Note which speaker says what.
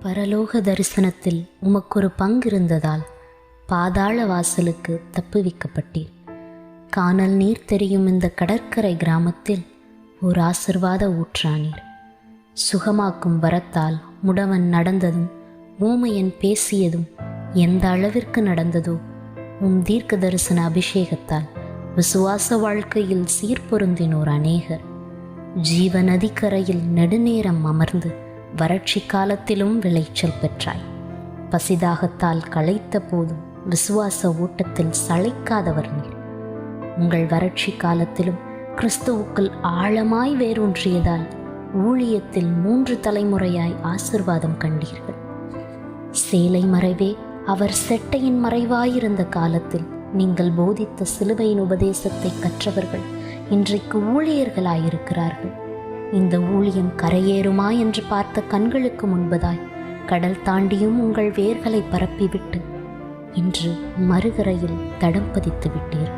Speaker 1: பரலோக தரிசனத்தில் உமக்கொரு பங்கிருந்ததால் பாதாள வாசலுக்கு தப்புவிக்கப்பட்டீர். கானல் நீர் தெரியும் இந்த கடற்கரை கிராமத்தில் ஒரு ஆசிர்வாத ஊற்றானீர். சுகமாக்கும் வரத்தால் முடவன் நடந்ததும் ஊமையன் பேசியதும் எந்த அளவிற்கு நடந்ததோ, உம் தீர்க்க தரிசன அபிஷேகத்தால் விசுவாச வாழ்க்கையில் சீர்பொருந்தினோர் அநேகர். ஜீவ நதிக்கரையில் நெடுநேரம் அமர்ந்து வறட்சி காலத்திலும் விளைச்சல் பெற்றாய். பசிதாகத்தால் களைத்த போதும் விசுவாச ஓட்டத்தில் சளைக்காதவர் நீர். உங்கள் வறட்சி காலத்திலும் கிறிஸ்துவுக்குள் ஆழமாய் வேரூன்றியதால் ஊழியத்தில் 3 தலைமுறையாய் ஆசிர்வாதம் கண்டீர்கள். சேலை மறைவே அவர் செட்டையின் மறைவாயிருந்த காலத்தில் நீங்கள் போதித்த சிலுவையின் உபதேசத்தை கற்றவர்கள் இன்றைக்கு ஊழியர்களாயிருக்கிறார்கள். இந்த ஊழியம் கரையேறுமா என்று பார்த்த கண்களுக்கு முன்பதாய் கடல் தாண்டியும் உங்கள் வேர்களை பரப்பிவிட்டு இன்று மறுகரையில் தடம் பதித்து விட்டீர்.